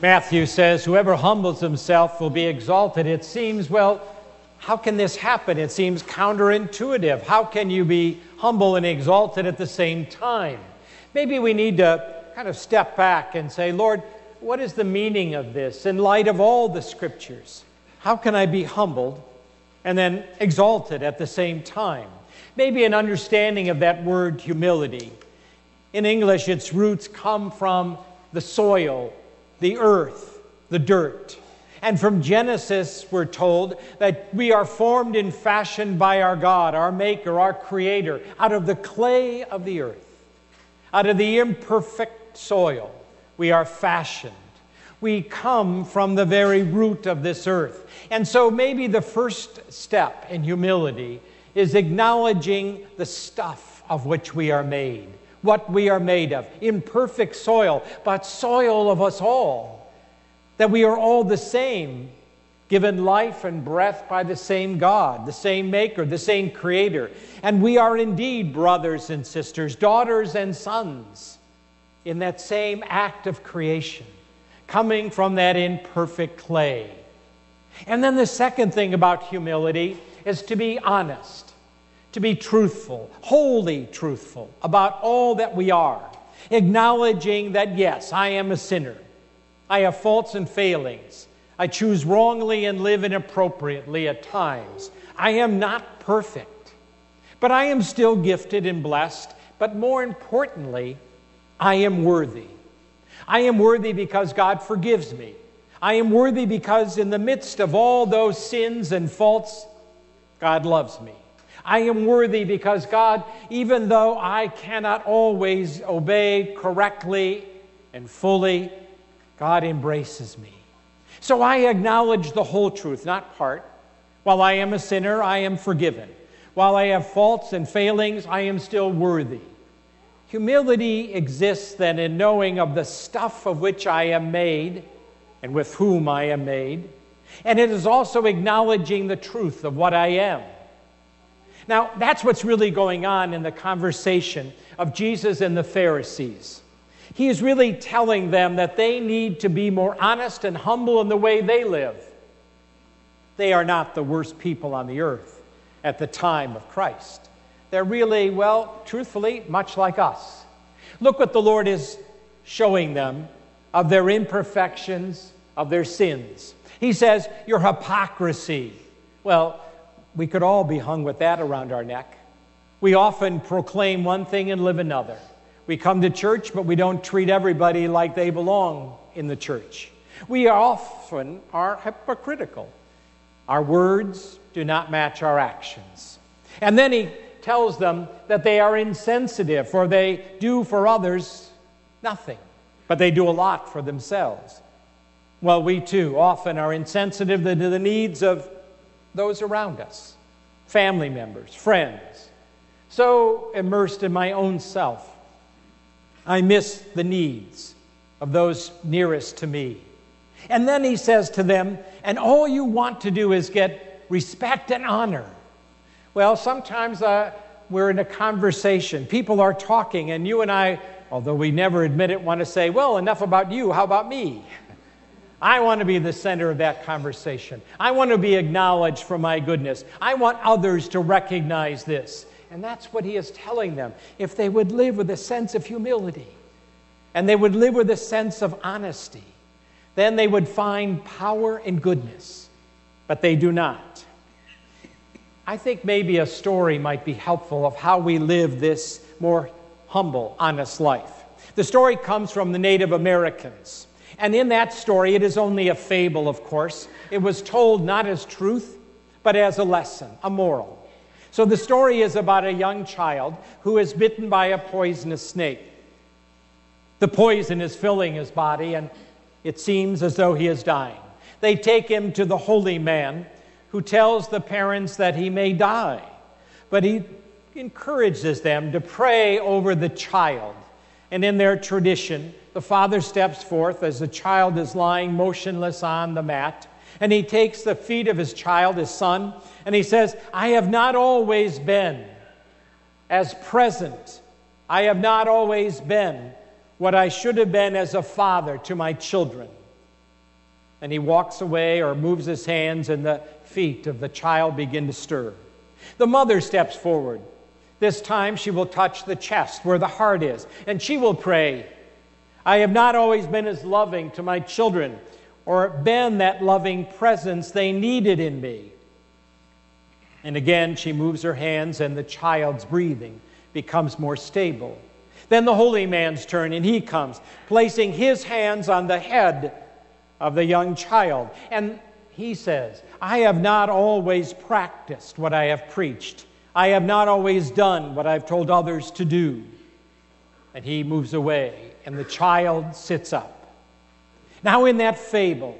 Matthew says, whoever humbles himself will be exalted. It seems, well, how can this happen? It seems counterintuitive. How can you be humble and exalted at the same time? Maybe we need to kind of step back and say, Lord, what is the meaning of this in light of all the Scriptures? How can I be humbled and then exalted at the same time? Maybe an understanding of that word humility. In English, its roots come from the soil, the earth, the dirt. And from Genesis, we're told that we are formed and fashioned by our God, our Maker, our Creator, out of the clay of the earth, out of the imperfect soil. We are fashioned. We come from the very root of this earth. And so maybe the first step in humility is acknowledging the stuff of which we are made, what we are made of. Imperfect soil, but soil of us all. That we are all the same, given life and breath by the same God, the same Maker, the same Creator. And we are indeed brothers and sisters, daughters and sons, in that same act of creation, coming from that imperfect clay. And then the second thing about humility is to be honest, to be truthful, wholly truthful about all that we are, acknowledging that, yes, I am a sinner. I have faults and failings. I choose wrongly and live inappropriately at times. I am not perfect, but I am still gifted and blessed. But more importantly, I am worthy. I am worthy because God forgives me. I am worthy because in the midst of all those sins and faults, God loves me. I am worthy because God, even though I cannot always obey correctly and fully, God embraces me. So I acknowledge the whole truth, not part. While I am a sinner, I am forgiven. While I have faults and failings, I am still worthy. Humility exists then in knowing of the stuff of which I am made and with whom I am made. And it is also acknowledging the truth of what I am. Now, that's what's really going on in the conversation of Jesus and the Pharisees. He is really telling them that they need to be more honest and humble in the way they live. They are not the worst people on the earth at the time of Christ. They're really, well, truthfully, much like us. Look what the Lord is showing them of their imperfections, of their sins. He says, your hypocrisy. Well, we could all be hung with that around our neck. We often proclaim one thing and live another. We come to church, but we don't treat everybody like they belong in the church. We often are hypocritical. Our words do not match our actions. And then he tells them that they are insensitive, for they do for others nothing, but they do a lot for themselves. Well, we too often are insensitive to the needs of those around us, family members, friends. So immersed in my own self, I miss the needs of those nearest to me. And then he says to them, and all you want to do is get respect and honor. Well, sometimes we're in a conversation. People are talking, and you and I, although we never admit it, want to say, well, enough about you. How about me? I want to be the center of that conversation. I want to be acknowledged for my goodness. I want others to recognize this. And that's what he is telling them. If they would live with a sense of humility, and they would live with a sense of honesty, then they would find power and goodness. But they do not. I think maybe a story might be helpful of how we live this more humble, honest life. The story comes from the Native Americans. And in that story, it is only a fable, of course. It was told not as truth, but as a lesson, a moral. So the story is about a young child who is bitten by a poisonous snake. The poison is filling his body, and it seems as though he is dying. They take him to the holy man, who tells the parents that he may die. But he encourages them to pray over the child. And in their tradition, the father steps forth as the child is lying motionless on the mat, and he takes the feet of his child, his son, and he says, I have not always been as present. I have not always been what I should have been as a father to my children. And he walks away or moves his hands, and the feet of the child begin to stir. The mother steps forward. This time she will touch the chest where the heart is, and she will pray, I have not always been as loving to my children or been that loving presence they needed in me. And again she moves her hands, and the child's breathing becomes more stable. Then the holy man's turn, and he comes, placing his hands on the head of the young child. And he says, I have not always practiced what I have preached. I have not always done what I've told others to do. And he moves away, and the child sits up. Now in that fable,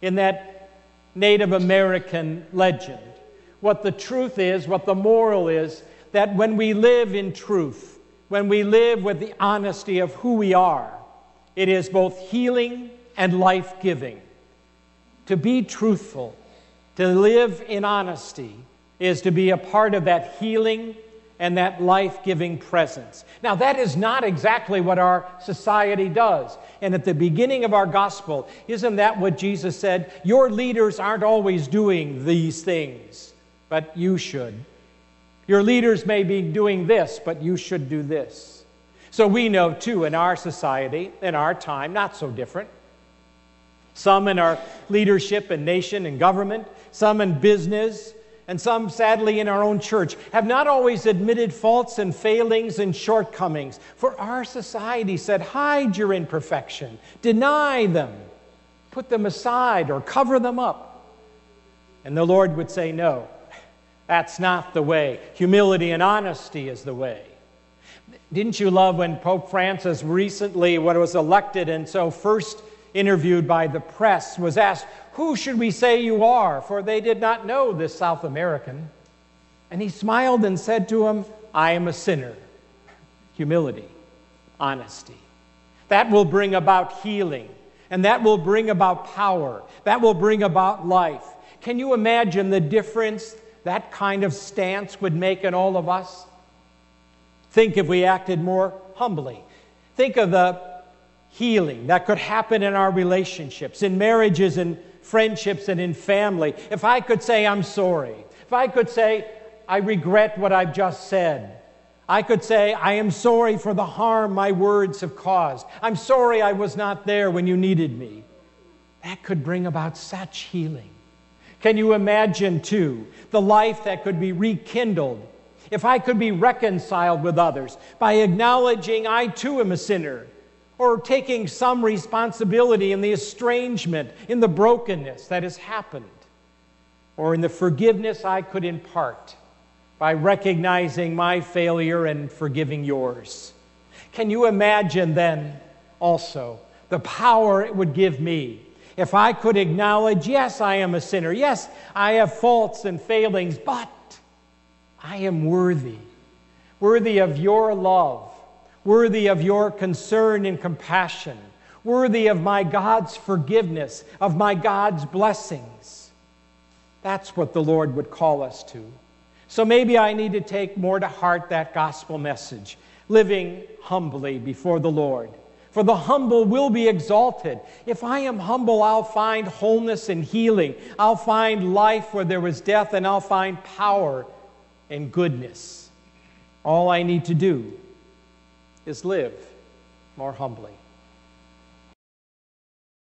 in that Native American legend, what the truth is, what the moral is, that when we live in truth, when we live with the honesty of who we are, it is both healing and life-giving. To be truthful, to live in honesty, is to be a part of that healing and that life-giving presence. Now, that is not exactly what our society does. And at the beginning of our gospel, isn't that what Jesus said? Your leaders aren't always doing these things, but you should. Your leaders may be doing this, but you should do this. So we know, too, in our society, in our time, not so different. Some in our leadership and nation and government, some in business, and some, sadly, in our own church, have not always admitted faults and failings and shortcomings. For our society said, hide your imperfection, deny them, put them aside, or cover them up. And the Lord would say, no, that's not the way. Humility and honesty is the way. Didn't you love when Pope Francis recently, when was elected, and so first interviewed by the press, was asked, who should we say you are? For they did not know this South American. And he smiled and said to him, I am a sinner. Humility, honesty. That will bring about healing, and that will bring about power. That will bring about life. Can you imagine the difference that kind of stance would make in all of us? Think if we acted more humbly. Think of the healing that could happen in our relationships, in marriages and friendships and in family. If I could say, I'm sorry. If I could say, I regret what I've just said. I could say, I am sorry for the harm my words have caused. I'm sorry I was not there when you needed me. That could bring about such healing. Can you imagine, too, the life that could be rekindled if I could be reconciled with others by acknowledging I, too, am a sinner, or taking some responsibility in the estrangement, in the brokenness that has happened, or in the forgiveness I could impart by recognizing my failure and forgiving yours. Can you imagine then also the power it would give me if I could acknowledge, yes, I am a sinner. Yes, I have faults and failings, but I am worthy of your love, worthy of your concern and compassion, worthy of my God's forgiveness, of my God's blessings. That's what the Lord would call us to. So maybe I need to take more to heart that gospel message, living humbly before the Lord. For the humble will be exalted. If I am humble, I'll find wholeness and healing. I'll find life where there was death, and I'll find power and goodness. All I need to do is live more humbly.